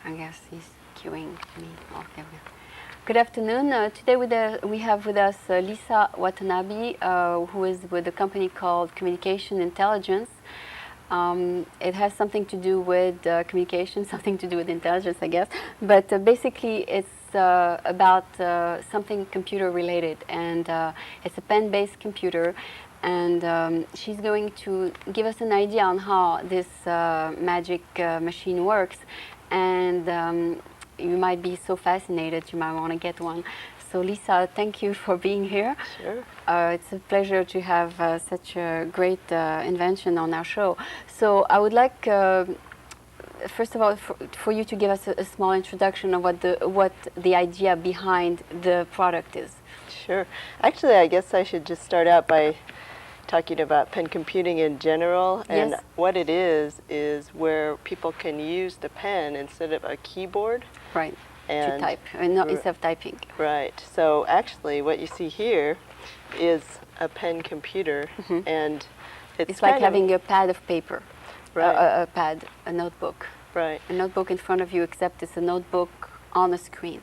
I guess he's queuing me. Okay. Good afternoon. Today we have with us Lisa Watanabe, who is with a company called Communication Intelligence. It has something to do with communication, something to do with intelligence, I guess. But basically, it's about something computer related, and it's a pen-based computer. And she's going to give us an idea on how this magic machine works. And you might be so fascinated, you might want to get one. So Lisa, thank you for being here. Sure. It's a pleasure to have such a great invention on our show. So I would like, first of all, for you to give us a small introduction of what the idea behind the product is. Sure. Actually, I guess I should just start out by talking about pen computing in general. And Yes. what it is where people can use the pen instead of a keyboard. Right. And to type, not instead of typing. Right. So actually, what you see here is a pen computer, and It's like having a pad of paper, right. a notebook. Right. A notebook in front of you, except it's a notebook on a screen.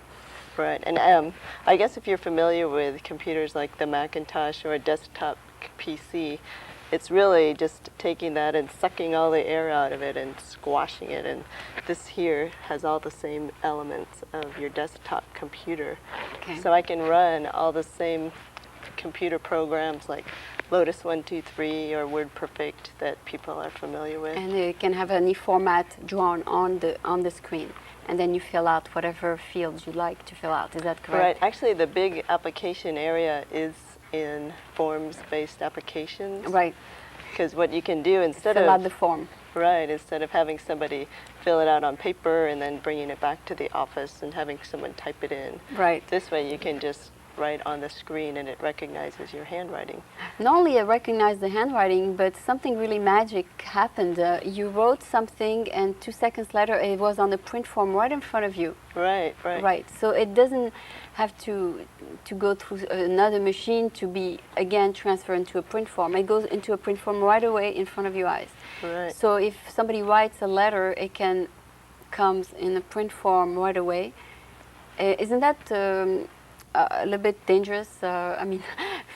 Right. And I guess if you're familiar with computers like the Macintosh or a desktop PC, it's really just taking that and sucking all the air out of it and squashing it. And this here has all the same elements of your desktop computer. Okay. So I can run all the same computer programs like Lotus 1-2-3 or WordPerfect that people are familiar with. And it can have any format drawn on the screen. And then you fill out whatever fields you like to fill out. Is that correct? Right. Actually, the big application area is in forms-based applications. Right. Because what you can do instead Fill of out the form. Right, instead of having somebody fill it out on paper and then bringing it back to the office and having someone type it in. Right. This way you can just write on the screen and it recognizes your handwriting. Not only it recognized the handwriting, but something really magic happened. You wrote something, and 2 seconds later, it was on the print form right in front of you. Right, right. Right. So it doesn't have to go through another machine to be again transferred into a print form. It goes into a print form right away in front of your eyes. Right. So if somebody writes a letter, it can comes in a print form right away. Isn't that a little bit dangerous? I mean,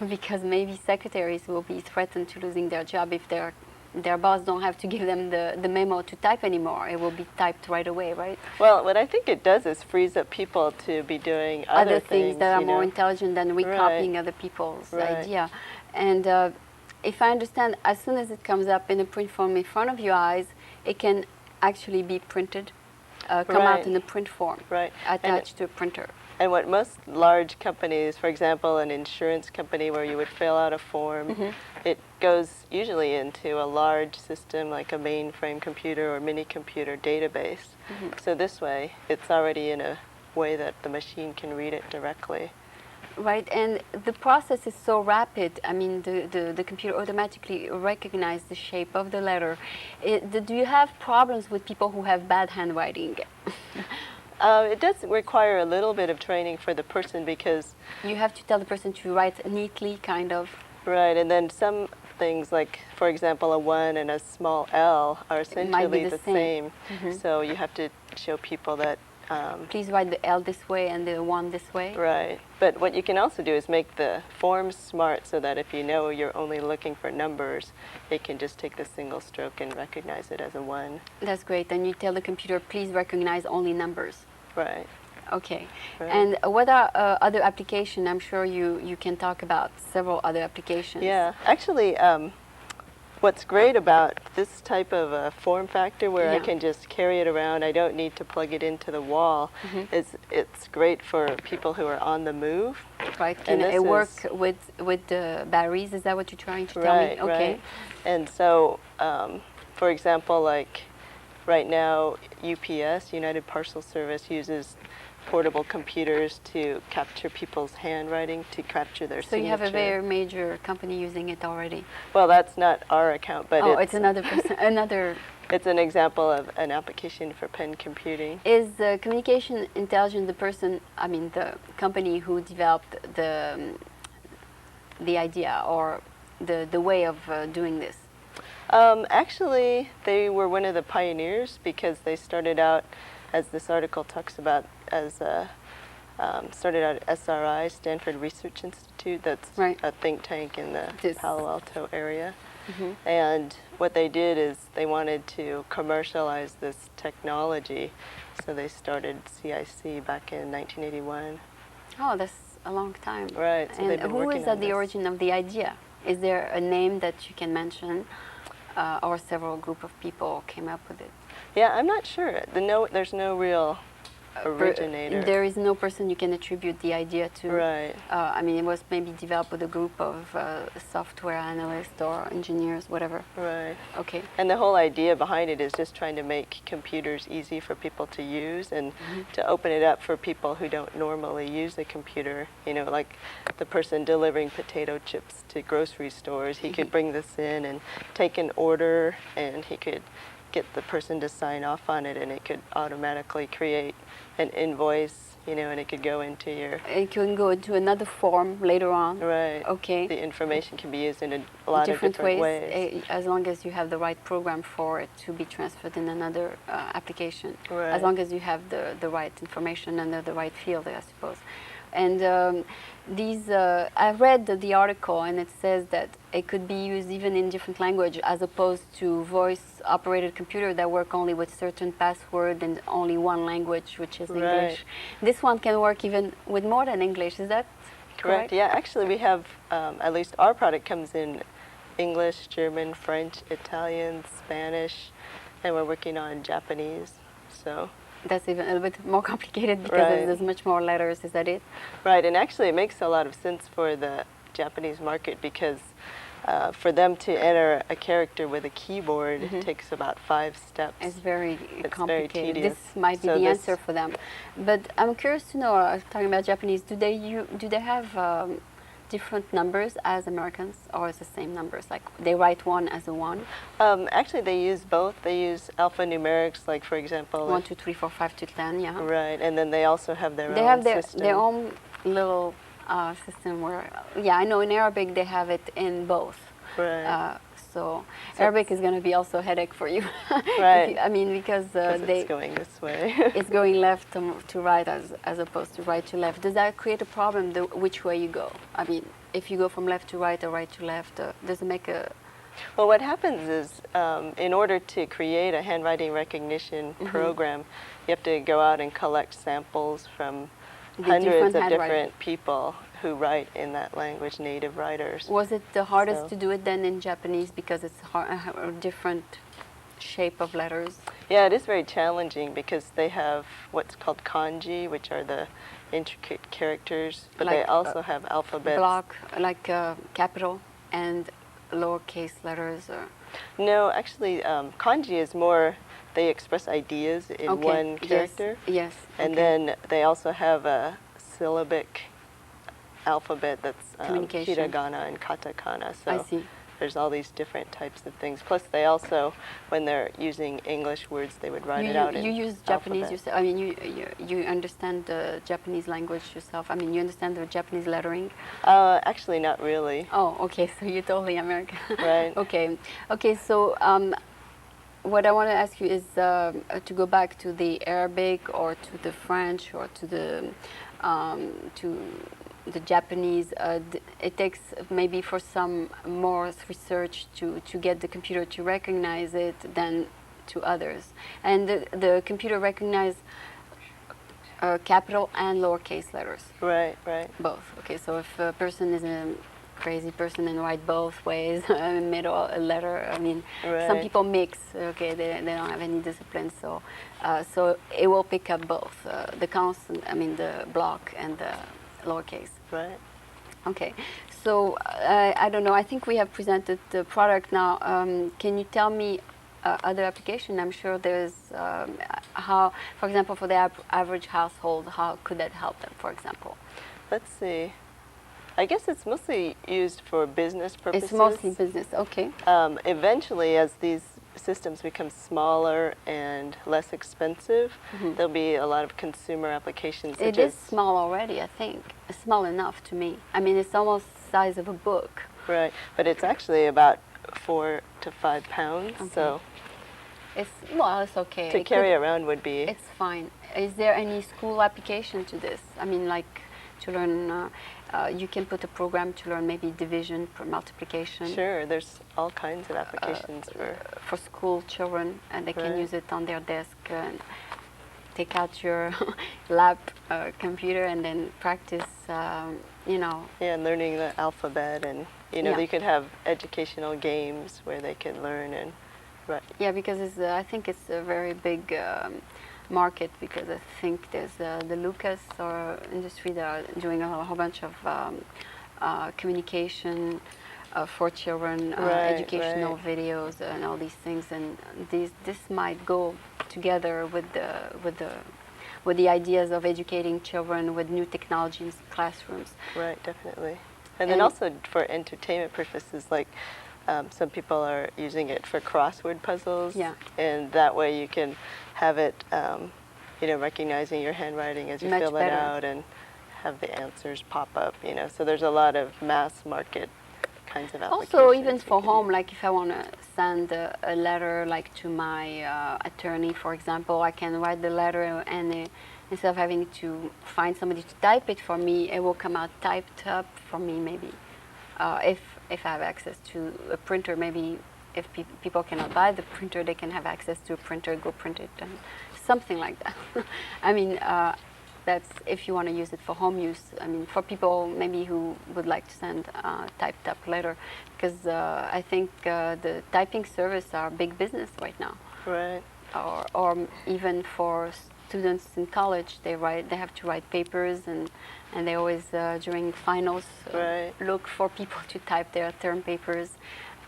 because maybe secretaries will be threatened to losing their job if their boss don't have to give them the memo to type anymore. It will be typed right away, right? Well, what I think it does is frees up people to be doing other things that are more intelligent than recopying Right. other people's Right. idea. And if I understand, as soon as it comes up in a print form in front of your eyes, it can actually be printed, come Right. out in a print form, Right. attached to a printer. And what most large companies, for example, an insurance company where you would fill out a form, it goes usually into a large system like a mainframe computer or mini computer database. So this way, it's already in a way that the machine can read it directly. Right, and the process is so rapid. I mean, the computer automatically recognizes the shape of the letter. Do you have problems with people who have bad handwriting? It does require a little bit of training for the person because... You have to tell the person to write neatly, kind of. Right, and then some things like, for example, a 1 and a small l are essentially the the same. same. So you have to show people that... Please write the L this way and the 1 this way. Right, but what you can also do is make the forms smart so that if you know you're only looking for numbers, it can just take the single stroke and recognize it as a 1. That's great. And you tell the computer, please recognize only numbers. Right. Okay. Right. And what are other applications? I'm sure you can talk about several other applications. Yeah, actually, what's great about this type of a form factor where I can just carry it around, I don't need to plug it into the wall, is it's great for people who are on the move. Right. Can it work with the batteries? Is that what you're trying to tell me? Okay. Right. And so, for example, like right now, UPS, United Parcel Service, uses portable computers to capture people's handwriting, to capture their signature. So you have a very major company using it already. Well, that's not our account, but it's another another. It's an example of an application for pen computing. Is Communication Intelligence the company who developed the idea or the way of doing this? Actually, they were one of the pioneers because they started out as this article talks about, as started out at SRI, Stanford Research Institute, that's Right. a think tank in the Yes. Palo Alto area. Mhm. And what they did is they wanted to commercialize this technology, so they started CIC back in 1981. Oh, that's a long time. Right, so and they've been who working is on at the this. origin of the idea? Is there a name that you can mention, or several group of people came up with it? Yeah, I'm not sure. There's no real originator. There is no person you can attribute the idea to. Right. I mean, it was maybe developed with a group of software analysts or engineers, whatever. Right. Okay. And the whole idea behind it is just trying to make computers easy for people to use and to open it up for people who don't normally use a computer. You know, like the person delivering potato chips to grocery stores, he could bring this in and take an order, and he could get the person to sign off on it, and it could automatically create an invoice, you know, and it could go into your... It can go into another form later on. Right. Okay. The information can be used in a lot of different ways. As long as you have the right program for it to be transferred in another application. Right. As long as you have the right information under the right field, I suppose. And I read the article, and it says that it could be used even in different language, as opposed to voice-operated computer that work only with certain password and only one language, which is English. This one can work even with more than English. Is that correct? Yeah, actually we have, at least our product comes in English, German, French, Italian, Spanish, and we're working on Japanese. So that's even a little bit more complicated because there's much more letters. Is that it? Right, and actually it makes a lot of sense for the Japanese market, because for them to enter a character with a keyboard, it takes about 5 steps. It's very complicated. Very tedious. This might be the answer for them. But I'm curious to know, talking about Japanese, do they have different numbers as Americans, or is the same numbers? Like they write one as a 1? Actually, they use both. They use alphanumerics, like for example, 1, 2, 3, 4, 5 to 10. Yeah. Right, and then they also have their they own have system. their own little system where, yeah, I know in Arabic they have it in both. Right. So Arabic is going to be also a headache for you. Right. I mean, because it's going this way. it's going left to right as opposed to right to left. Does that create a problem which way you go? I mean, if you go from left to right or right to left, does it make a... Well, what happens is, in order to create a handwriting recognition program, you have to go out and collect samples from hundreds of different people who write in that language, native writers. Was it the hardest to do it then in Japanese because it's a different shape of letters? Yeah, it is very challenging because they have what's called kanji, which are the intricate characters, but like they also have alphabets. Block, like capital and lowercase letters? Or? No, actually, kanji is more, they express ideas in one character. Yes. And then they also have a syllabic alphabet that's hiragana and katakana. So I see. There's all these different types of things. Plus, they also, when they're using English words, they would write it out in You use Japanese yourself? I mean, you understand the Japanese language yourself? I mean, you understand the Japanese lettering? Actually, not really. Oh, okay. So you're totally American. Right. Okay. Okay. So what I want to ask you is to go back to the Arabic or to the French or to the Japanese. It takes maybe for some more research to get the computer to recognize it than to others. And the computer recognize capital and lowercase letters. Right, right. Both. Okay, so if a person is a crazy person and write both ways, middle a letter, I mean, some people mix, okay, they don't have any discipline, so so it will pick up both, the constant, I mean, the block and the lowercase. Right. Okay, so I don't know, I think we have presented the product now. Can you tell me other application? I'm sure there's how, for example, for the average household, how could that help them, for example? Let's see. I guess it's mostly used for business purposes. It's mostly business, okay. Eventually, as these systems become smaller and less expensive, there'll be a lot of consumer applications. It is small already, I think. It's small enough to me. I mean, it's almost the size of a book. Right, but it's actually about 4 to 5 pounds, so It's okay. To carry around would be. It's fine. Is there any school application to this? I mean, like to learn, you can put a program to learn maybe division, multiplication. Sure, there's all kinds of applications for school children, and they can use it on their desk and take out your lab computer and then practice, you know. Yeah, and learning the alphabet, and you know, you could have educational games where they can learn and. Right. Yeah, because it's, I think it's a very big market, because I think there's the Lucas or industry that are doing a whole bunch of communication for children, educational videos and all these things, and this might go together with the ideas of educating children with new technology in classrooms. Right, definitely. And then also for entertainment purposes, like some people are using it for crossword puzzles. Yeah. And that way you can have it, you know, recognizing your handwriting as you fill it out and have the answers pop up, you know. So there's a lot of mass market kinds of applications. Also, even for home, like if I want to send a letter, like to my attorney, for example, I can write the letter, and instead of having to find somebody to type it for me, it will come out typed up for me, maybe. If I have access to a printer, maybe if people cannot buy the printer, they can have access to a printer, go print it, and something like that. I mean, that's if you want to use it for home use. I mean, for people maybe who would like to send a typed up letter, because I think the typing service are big business right now. Right. Or even for students in college, they have to write papers, and they always during finals look for people to type their term papers,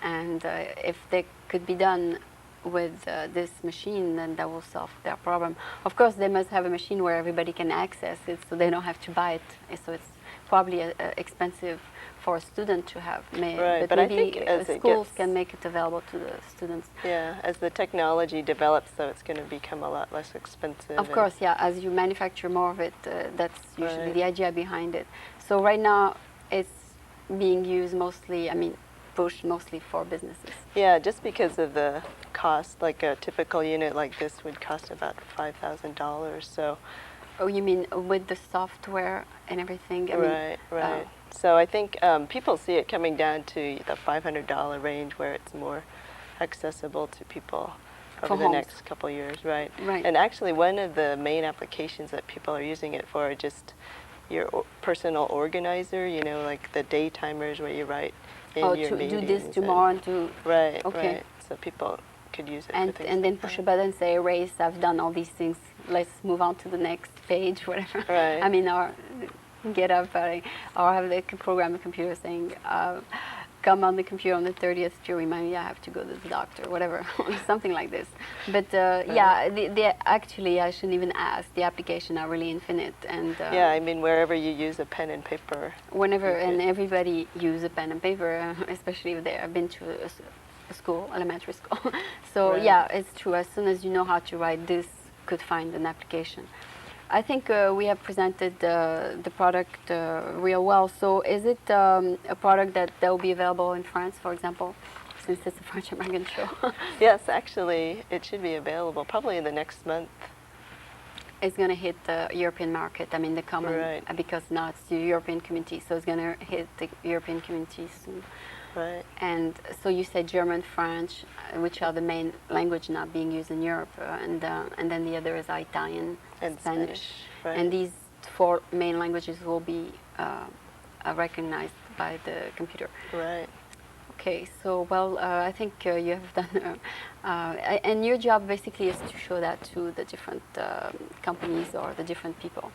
and if they could be done with this machine, then that will solve their problem. Of course, they must have a machine where everybody can access it, so they don't have to buy it. So it's probably expensive for a student to have. But maybe I think as schools can make it available to the students. Yeah, as the technology develops, though, it's going to become a lot less expensive. Of course, yeah. As you manufacture more of it, that's usually the idea behind it. So right now, it's being used mostly, I mean, pushed mostly for businesses. Yeah, just because of the cost. Like a typical unit like this would cost about $5,000. So. Oh, you mean with the software and everything? I mean, right. So I think people see it coming down to the $500 range, where it's more accessible to people over the next couple years, right? Right. And actually, one of the main applications that people are using it for are just your personal organizer. You know, like the day timers where you write in your meetings. To do this tomorrow and to. Right. Okay. Right. So people could use it. And then push a button and say, erase, I've done all these things, let's move on to the next page, whatever. Right. I mean, or get up, or have the program a computer saying, come on the computer on the 30th to remind me I have to go to the doctor, whatever, something like this. But yeah, actually, I shouldn't even ask. The application are really infinite, and yeah, I mean, wherever you use a pen and paper. Whenever, and everybody use a pen and paper, especially if they have been to a school, elementary school. So yeah, it's true. As soon as you know how to write, this could find an application. I think we have presented the product real well. So is it a product that will be available in France, for example, since it's a French-American show? Yes, actually, it should be available probably in the next month. It's going to hit the European market, I mean the common, because now it's the European community, so it's going to hit the European community soon. Right. And so you said German, French, which are the main language now being used in Europe, and then the other is Italian and Spanish. Right. And these 4 main languages will be recognized by the computer. Right. Okay, so well, I think you have done, and your job basically is to show that to the different companies or the different people.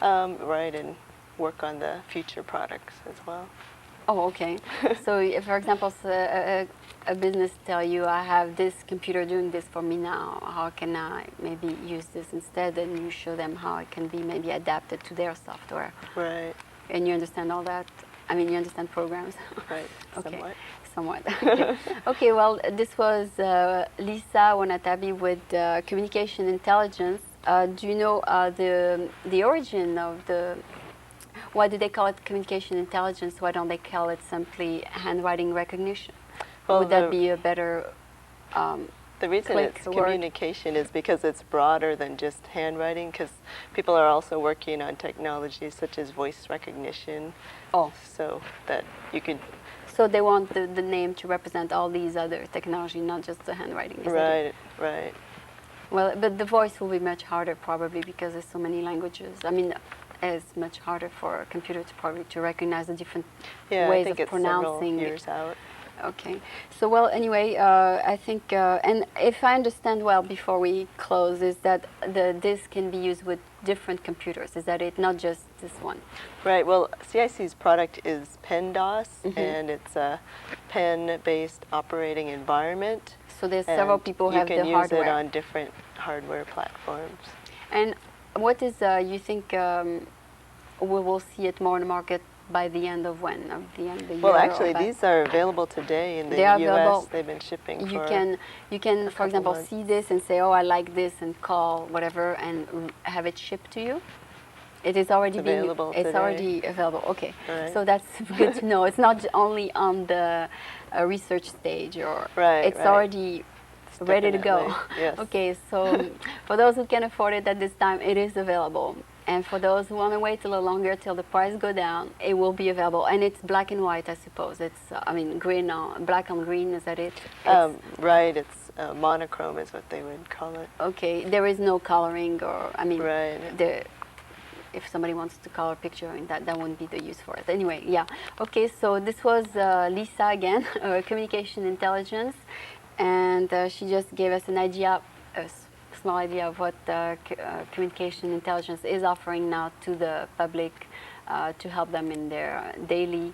Right, and work on the future products as well. Oh, okay. So, if, for example, a business tell you, I have this computer doing this for me now, how can I maybe use this instead? And you show them how it can be maybe adapted to their software. Right. And you understand all that? I mean, you understand programs? Right, okay. somewhat. Okay. Okay, well, this was Lisa Watanabe with Communication Intelligence. Do you know the origin of the... Why do they call it communication intelligence? Why don't they call it simply handwriting recognition? Well, would that be a better The reason click it's a word. communication is because it's broader than just handwriting, because people are also working on technologies such as voice recognition, Oh, so that you could, so they want the name to represent all these other technology, not just the handwriting. Is that it? right. Well, but the voice will be much harder probably because there's so many languages. I mean, it's much harder for a computer to probably to recognize the different Yeah, ways I think of it's several pronouncing. years out. Okay. So, well, anyway, I think, and if I understand well before we close, is that this can be used with different computers. Is that it? Not just this one. Right, well, CIC's product is PennDOS, Mm-hmm. and it's a pen-based operating environment. So there's several and people who have the you can use hardware. it on different hardware platforms. And what is, you think, we will see it more in the market by the end of when? Of the end of the year? Well, or actually, by- these are available today in the They are U.S. available. They've been shipping You for can, for couple example, months. see this and say, oh, I like this, and call whatever, and have it shipped to you. It is already being available It's today. already available. Okay, Right. so that's good to know. It's not only on the research stage, or Right, it's right. already ready to go. Definitely, yes. Okay, so for those who can afford it at this time, it is available. And for those who want to wait a little longer till the price go down, it will be available. And it's black and white, I suppose. It's, I mean, green on, black on green, is that it? Right, it's monochrome is what they would call it. Okay, there is no coloring, or, I mean, Right. if somebody wants to color a picture, that wouldn't be the use for it. Anyway, yeah. Okay, so this was Lisa again, Communication Intelligence, and she just gave us an idea, small idea of what Communication Intelligence is offering now to the public to help them in their daily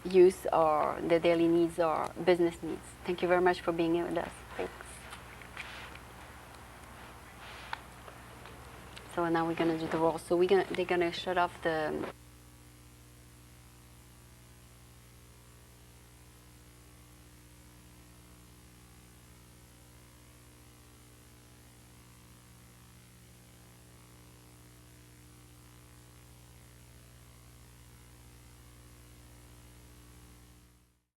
use or their daily needs or business needs. Thank you very much for being here with us. Thanks. So now we're gonna do the roll. So they're gonna shut off the